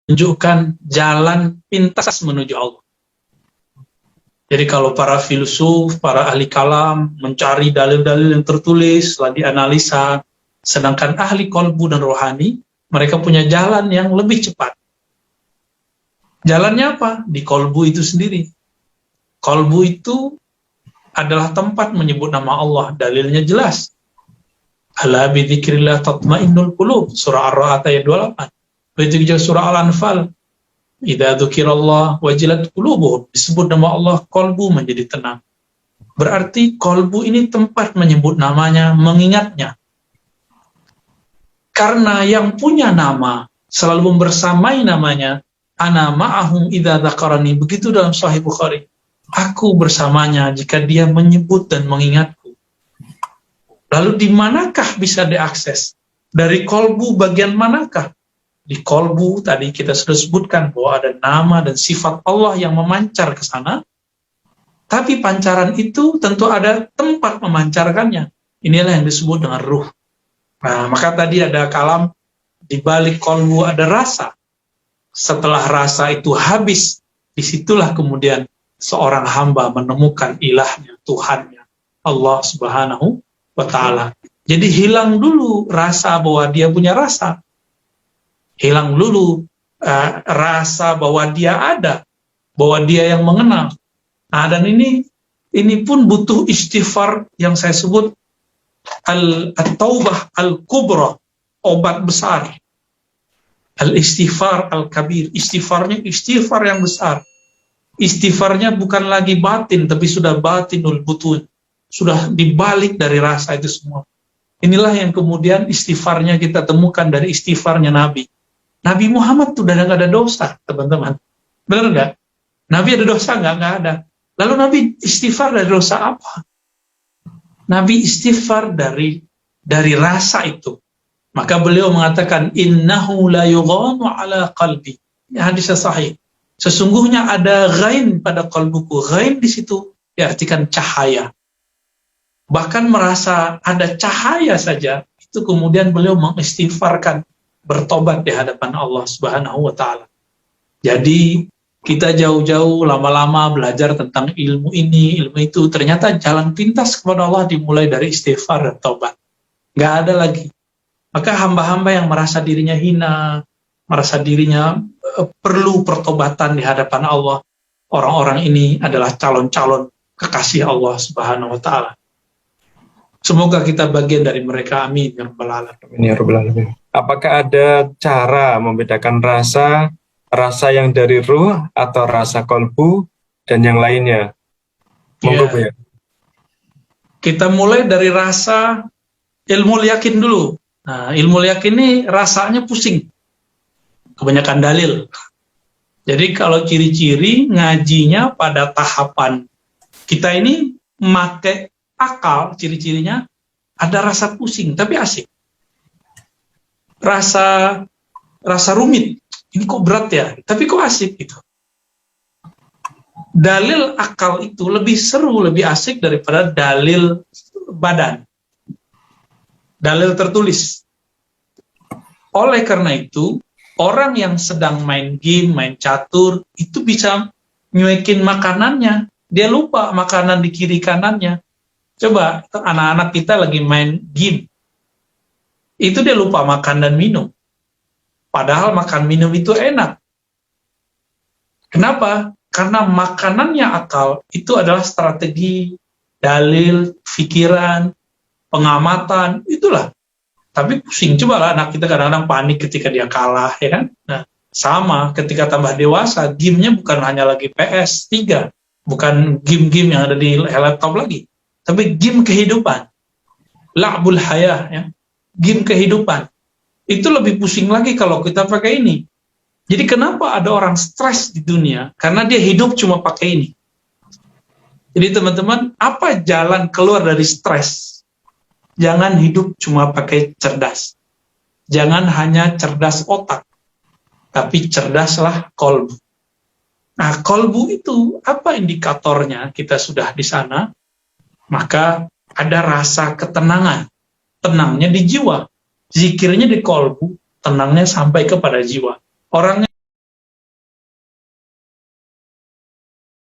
menunjukkan jalan pintas menuju Allah. Jadi kalau para filsuf, para ahli kalam mencari dalil-dalil yang tertulis, lalu dianalisa, sedangkan ahli kolbu dan rohani, mereka punya jalan yang lebih cepat. Jalannya apa? Di kolbu itu sendiri. Kolbu itu adalah tempat menyebut nama Allah, dalilnya jelas. Ala bi dzikrillah tatmainnul qulub, surah Ar-Ra'd ayat 28. Begitu juga surah Al-Anfal, idza dzukirallah wajilat qulubuhum, disebut nama Allah, kolbu menjadi tenang. Berarti kolbu ini tempat menyebut namanya, mengingatnya. Karena yang punya nama selalu membersamai namanya, ana ma'ahum idza dzakarani, begitu dalam Sahih Bukhari. Aku bersamanya jika dia menyebut dan mengingatku. Lalu di manakah bisa diakses? Dari kolbu bagian manakah? Di kolbu tadi kita sudah sebutkan bahwa ada nama dan sifat Allah yang memancar ke sana. Tapi pancaran itu tentu ada tempat memancarkannya. Inilah yang disebut dengan ruh. Nah, maka tadi ada kalam, di balik kolbu ada rasa. Setelah rasa itu habis, disitulah kemudian seorang hamba menemukan ilahnya, Tuhannya, Allah Subhanahu wa Ta'ala. Jadi hilang dulu rasa bahwa dia punya rasa. Hilang dulu rasa bahwa dia ada, bahwa dia yang mengenal. Nah, dan ini pun butuh istighfar yang saya sebut al-taubah al-kubra, obat besar. Al-istighfar al-kabir, istighfarnya istighfar yang besar. Istighfarnya bukan lagi batin, tapi sudah batinul butun. Sudah dibalik dari rasa itu semua. Inilah yang kemudian istighfarnya kita temukan dari istighfarnya Nabi. Nabi Muhammad tuh udah nggak ada dosa, teman-teman. Benar nggak? Nabi ada dosa nggak? Nggak ada. Lalu Nabi istighfar dari dosa apa? Nabi istighfar dari rasa itu. Maka beliau mengatakan, innahu la yughanu ala qalbi. Ya, hadisnya sahih. Sesungguhnya ada ghain pada kalbuku. Ghain di situ diartikan cahaya. Bahkan merasa ada cahaya saja, itu kemudian beliau mengistighfarkan, bertobat di hadapan Allah Subhanahu wa Ta'ala. Jadi kita jauh-jauh lama-lama belajar tentang ilmu ini, ilmu itu, ternyata jalan pintas kepada Allah dimulai dari istighfar dan tobat. Nggak ada lagi. Maka hamba-hamba yang merasa dirinya hina, merasa dirinya perlu pertobatan di hadapan Allah, orang-orang ini adalah calon-calon kekasih Allah Subhanahu wa Ta'ala. Semoga kita bagian dari mereka, amin ya rabbal alamin. Ya rabbal alamin. Apakah ada cara membedakan rasa yang dari ruh atau rasa kolbu dan yang lainnya? Monggo Bu ya. Kita mulai dari rasa ilmu yakin dulu. Nah, ilmu yakin ini rasanya pusing. Kebanyakan dalil. Jadi kalau ciri-ciri ngajinya pada tahapan kita ini memakai akal, ciri-cirinya ada rasa pusing, tapi asik. Rasa rumit, ini kok berat ya, tapi kok asik gitu. Dalil akal itu lebih seru, lebih asik daripada dalil badan. Dalil tertulis. Oleh karena itu, orang yang sedang main game, main catur, itu bisa nyuekin makanannya. Dia lupa makanan di kiri kanannya. Coba anak-anak kita lagi main game, itu dia lupa makan dan minum. Padahal makan minum itu enak. Kenapa? Karena makanannya akal itu adalah strategi, dalil, pikiran, pengamatan, itulah. Tapi pusing, cobalah anak kita kadang-kadang panik ketika dia kalah, ya kan? Nah, sama ketika tambah dewasa, game-nya bukan hanya lagi PS3, bukan game-game yang ada di laptop lagi. Tapi game kehidupan, la'bul hayah, ya, game kehidupan. Itu lebih pusing lagi kalau kita pakai ini. Jadi kenapa ada orang stres di dunia? Karena dia hidup cuma pakai ini. Jadi teman-teman, apa jalan keluar dari stres? Jangan hidup cuma pakai cerdas. Jangan hanya cerdas otak, tapi cerdaslah kolbu. Nah, kolbu itu apa indikatornya? Kita sudah di sana. Maka ada rasa ketenangan. Tenangnya di jiwa. Zikirnya di kolbu, tenangnya sampai kepada jiwa. Orangnya